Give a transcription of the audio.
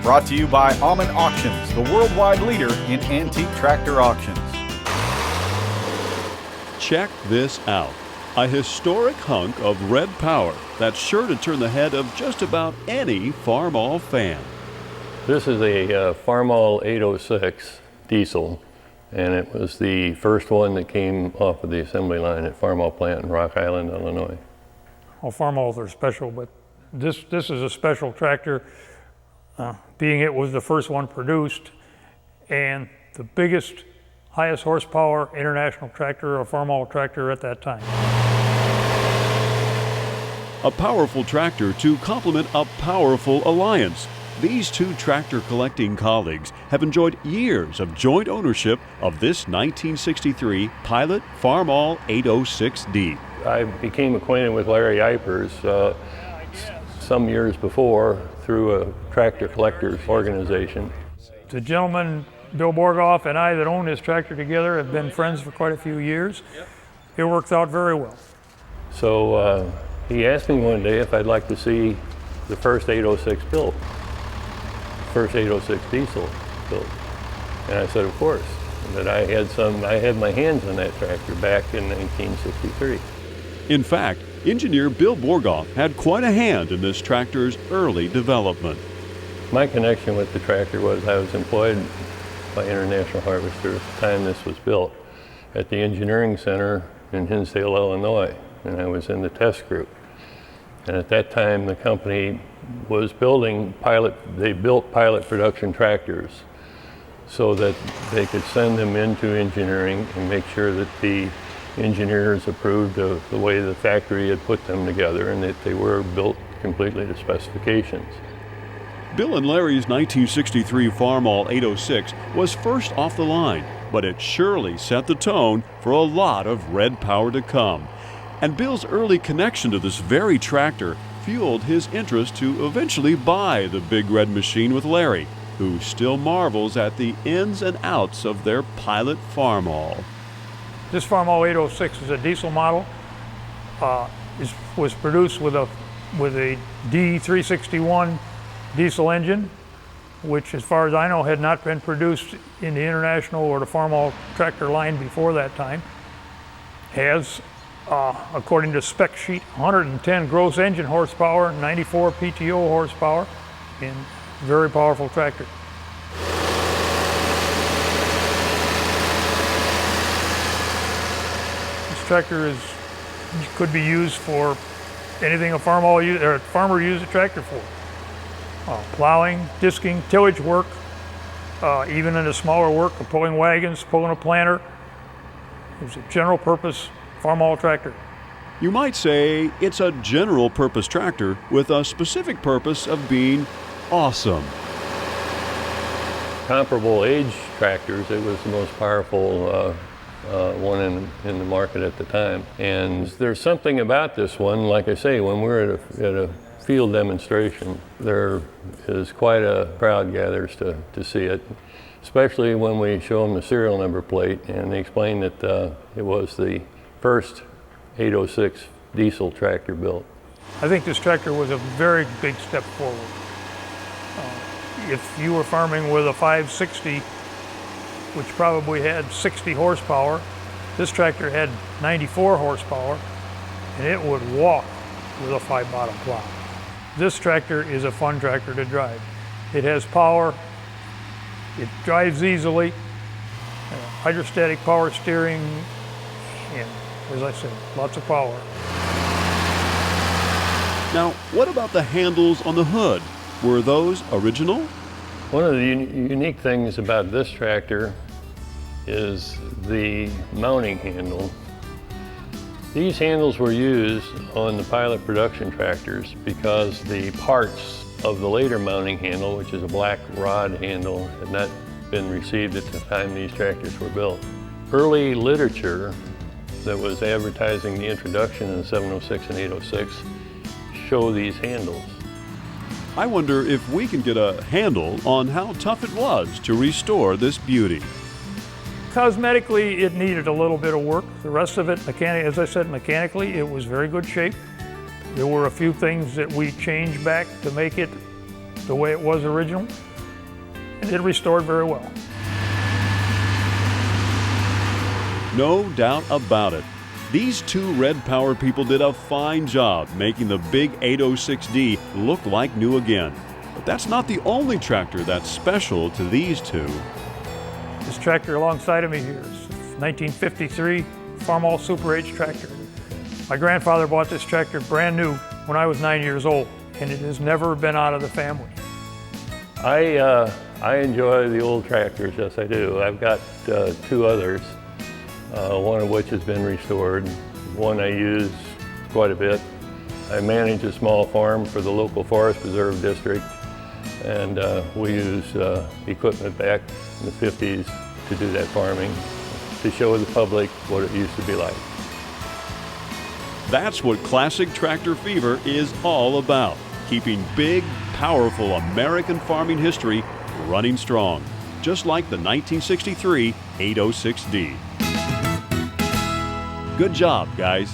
Brought to you by Almond Auctions, the worldwide leader in antique tractor auctions. Check this out. A historic hunk of red power that's sure to turn the head of just about any Farmall fan. This is a Farmall 806 diesel, and it was the first one that came off of the assembly line at Farmall plant in Rock Island, Illinois. Well, Farmalls are special, but this is a special tractor, being it was the first one produced and the biggest, highest horsepower international tractor, a Farmall tractor at that time. A powerful tractor to complement a powerful alliance. These two tractor collecting colleagues have enjoyed years of joint ownership of this 1963 Pilot Farmall 806D. I became acquainted with Larry Eipers some years before through a tractor collectors organization. The gentleman, Bill Borgoff, and I that own this tractor together have been friends for quite a few years. It works out very well. So he asked me one day if I'd like to see the first 806 built, first 806 diesel built. And I said, of course, and that I had my hands on that tractor back in 1963. In fact, engineer Bill Borgoff had quite a hand in this tractor's early development. My connection with the tractor was I was employed by International Harvester at the time this was built at the engineering center in Hinsdale, Illinois, and I was in the test group. And at that time, the company was building they built pilot production tractors so that they could send them into engineering and make sure that the engineers approved of the way the factory had put them together and that they were built completely to specifications. Bill and Larry's 1963 Farmall 806 was first off the line, but it surely set the tone for a lot of red power to come. And Bill's early connection to this very tractor fueled his interest to eventually buy the big red machine with Larry, who still marvels at the ins and outs of their Pilot Farmall. This Farmall 806 is a diesel model. Was produced with a D361 diesel engine, which, as far as I know, had not been produced in the International or the Farmall tractor line before that time. Has, according to spec sheet, 110 gross engine horsepower, 94 PTO horsepower, and very powerful tractor. Tractor could be used for anything a farmer used a tractor for. Plowing, disking, tillage work, even in the smaller work of pulling wagons, pulling a planter. It's a general purpose Farmall tractor. You might say it's a general purpose tractor with a specific purpose of being awesome. Comparable age tractors, it was the most powerful one in the market at the time. And there's something about this one, like I say, when we're at a field demonstration, there is quite a crowd gathers to see it, especially when we show them the serial number plate and they explain that it was the first 806 diesel tractor built. I think this tractor was a very big step forward. If you were farming with a 560, which probably had 60 horsepower. This tractor had 94 horsepower, and it would walk with a 5-bottom plow. This tractor is a fun tractor to drive. It has power, it drives easily, hydrostatic power steering, and as I said, lots of power. Now, what about the handles on the hood? Were those original? One of the unique things about this tractor is the mounting handle. These handles were used on the pilot production tractors because the parts of the later mounting handle, which is a black rod handle, had not been received at the time these tractors were built. Early literature that was advertising the introduction of the 706 and 806 show these handles. I wonder if we can get a handle on how tough it was to restore this beauty. Cosmetically, it needed a little bit of work. The rest of it, as I said, mechanically, it was very good shape. There were a few things that we changed back to make it the way it was original. and it restored very well. No doubt about it. These two Red Power people did a fine job making the big 806D look like new again. But that's not the only tractor that's special to these two. This tractor alongside of me here is 1953 Farmall Super H tractor. My grandfather bought this tractor brand new when I was 9 years old, and it has never been out of the family. I enjoy the old tractors, yes I do. I've got two others, one of which has been restored, one I use quite a bit. I manage a small farm for the local Forest Preserve District, and we use equipment back in the 50s to do that farming, to show the public what it used to be like. That's what Classic Tractor Fever is all about, keeping big, powerful American farming history running strong, just like the 1963 806D. Good job, guys.